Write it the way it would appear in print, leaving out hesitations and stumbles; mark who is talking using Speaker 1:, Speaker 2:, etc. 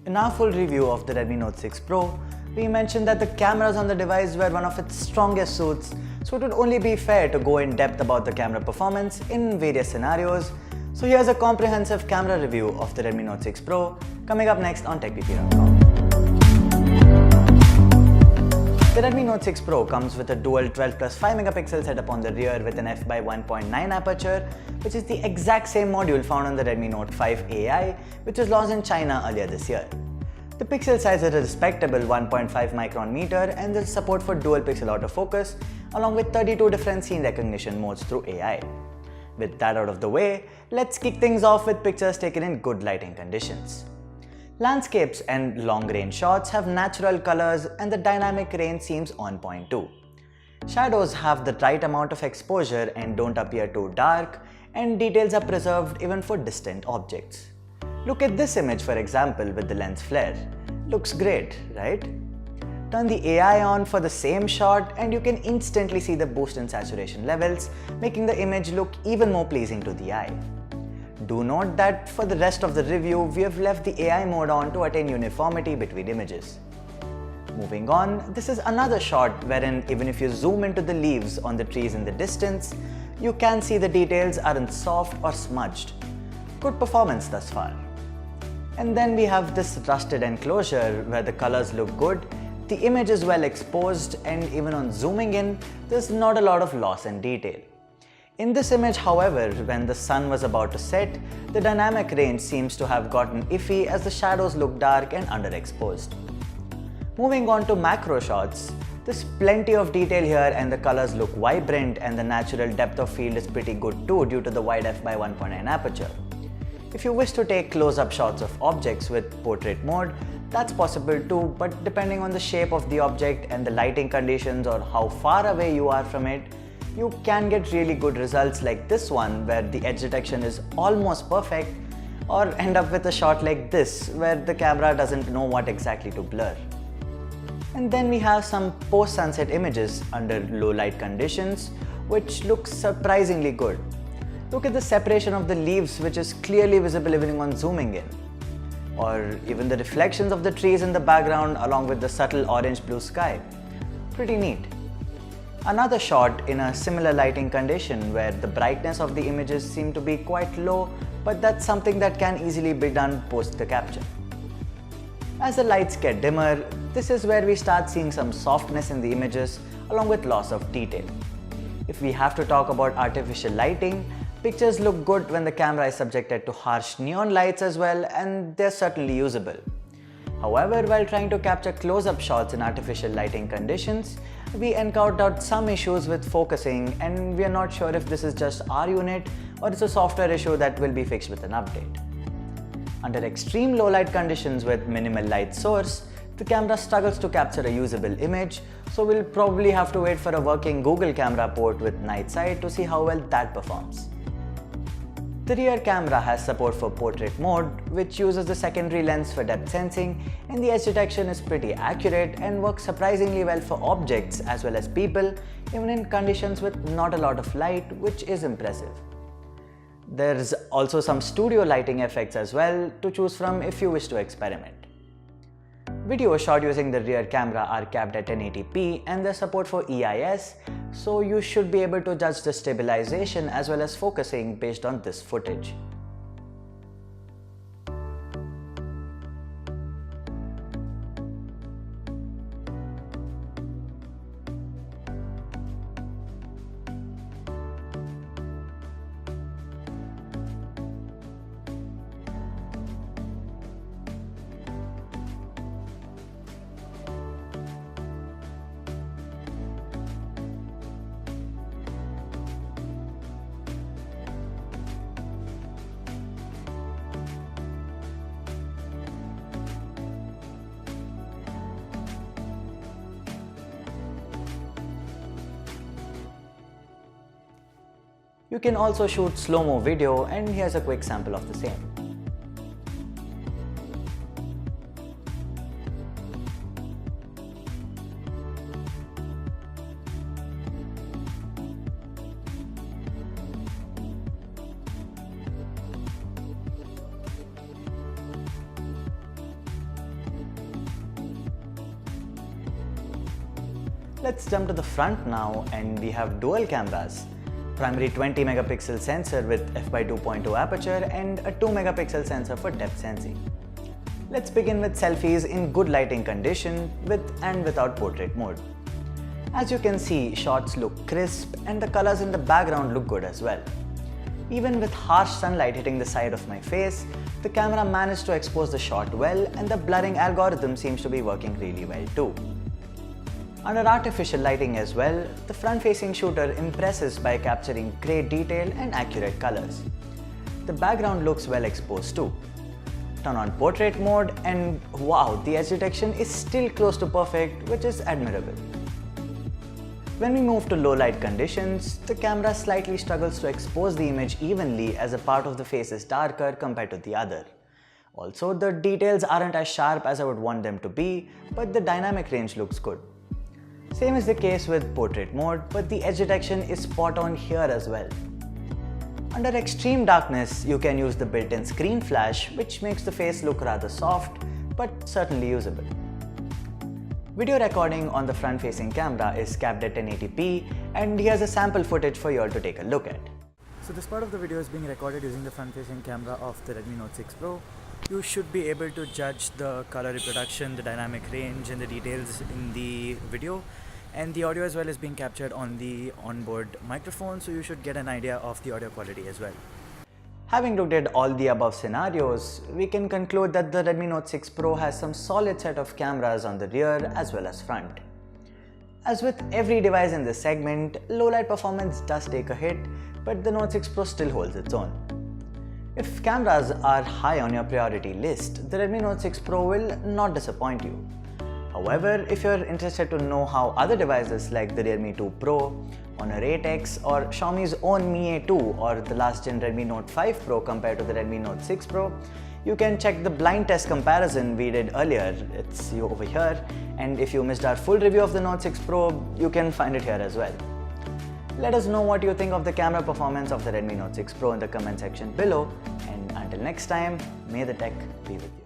Speaker 1: In our full review of the Redmi Note 6 Pro, we mentioned that the cameras on the device were one of its strongest suits, so it would only be fair to go in depth about the camera performance in various scenarios. So here's a comprehensive camera review of the Redmi Note 6 Pro coming up next on TechPP.com. The Redmi Note 6 Pro comes with a dual 12+5 megapixel setup on the rear with an f/1.9 aperture, which is the exact same module found on the Redmi Note 5 AI, which was launched in China earlier this year. The pixel size is a respectable 1.5 micron meter, and there's support for dual pixel autofocus along with 32 different scene recognition modes through AI. With that out of the way, let's kick things off with pictures taken in good lighting conditions. Landscapes and long-range shots have natural colors, and the dynamic range seems on point too. Shadows have the right amount of exposure and don't appear too dark, and details are preserved even for distant objects. Look at this image for example with the lens flare. Looks great, right? Turn the AI on for the same shot and you can instantly see the boost in saturation levels, making the image look even more pleasing to the eye. Do note that for the rest of the review, we have left the AI mode on to attain uniformity between images. Moving on, this is another shot wherein even if you zoom into the leaves on the trees in the distance, you can see the details aren't soft or smudged. Good performance thus far. And then we have this rusted enclosure where the colors look good, the image is well exposed, and even on zooming in, there's not a lot of loss in detail. In this image, however, when the sun was about to set, the dynamic range seems to have gotten iffy as the shadows look dark and underexposed. Moving on to macro shots, there's plenty of detail here and the colors look vibrant, and the natural depth of field is pretty good too due to the wide f/1.9 aperture. If you wish to take close-up shots of objects with portrait mode, that's possible too, but depending on the shape of the object and the lighting conditions or how far away you are from it, you can get really good results like this one where the edge detection is almost perfect, or end up with a shot like this where the camera doesn't know what exactly to blur. And then we have some post-sunset images under low light conditions, which looks surprisingly good. Look at the separation of the leaves, which is clearly visible even on zooming in. Or even the reflections of the trees in the background along with the subtle orange-blue sky. Pretty neat. Another shot in a similar lighting condition where the brightness of the images seem to be quite low, but that's something that can easily be done post the capture. As the lights get dimmer, this is where we start seeing some softness in the images along with loss of detail. If we have to talk about artificial lighting, pictures look good when the camera is subjected to harsh neon lights as well, and they're certainly usable. However, while trying to capture close-up shots in artificial lighting conditions, we encountered some issues with focusing, and we are not sure if this is just our unit or it's a software issue that will be fixed with an update. Under extreme low light conditions with minimal light source, the camera struggles to capture a usable image, so we'll probably have to wait for a working Google camera port with night sight to see how well that performs. The rear camera has support for portrait mode, which uses the secondary lens for depth sensing, and the edge detection is pretty accurate and works surprisingly well for objects as well as people, even in conditions with not a lot of light, which is impressive. There's also some studio lighting effects as well to choose from if you wish to experiment. Videos shot using the rear camera are capped at 1080p, and there's support for EIS, so you should be able to judge the stabilization as well as focusing based on this footage. You can also shoot slow-mo video, and here's a quick sample of the same. Let's jump to the front now, and we have dual cameras. Primary 20 megapixel sensor with f/2.2 aperture and a 2 megapixel sensor for depth sensing. Let's begin with selfies in good lighting condition with and without portrait mode. As you can see, shots look crisp and the colors in the background look good as well. Even with harsh sunlight hitting the side of my face, the camera managed to expose the shot well, and the blurring algorithm seems to be working really well too. Under artificial lighting as well, the front-facing shooter impresses by capturing great detail and accurate colors. The background looks well exposed too. Turn on portrait mode and wow, the edge detection is still close to perfect, which is admirable. When we move to low light conditions, the camera slightly struggles to expose the image evenly as a part of the face is darker compared to the other. Also, the details aren't as sharp as I would want them to be, but the dynamic range looks good. Same is the case with portrait mode, but the edge detection is spot on here as well. Under extreme darkness, you can use the built-in screen flash, which makes the face look rather soft, but certainly usable. Video recording on the front-facing camera is capped at 1080p, and here's a sample footage for you all to take a look at.
Speaker 2: So this part of the video is being recorded using the front-facing camera of the Redmi Note 6 Pro. You should be able to judge the color reproduction, the dynamic range and the details in the video. And the audio as well is being captured on the onboard microphone, so you should get an idea of the audio quality as well.
Speaker 1: Having looked at all the above scenarios, we can conclude that the Redmi Note 6 Pro has some solid set of cameras on the rear as well as front. As with every device in this segment, low light performance does take a hit, but the Note 6 Pro still holds its own. If cameras are high on your priority list, the Redmi Note 6 Pro will not disappoint you. However, if you're interested to know how other devices like the Realme 2 Pro, Honor 8X or Xiaomi's own Mi A2 or the last gen Redmi Note 5 Pro compare to the Redmi Note 6 Pro, you can check the blind test comparison we did earlier. It's over here, and if you missed our full review of the Note 6 Pro, you can find it here as well. Let us know what you think of the camera performance of the Redmi Note 6 Pro in the comment section below, and until next time, may the tech be with you.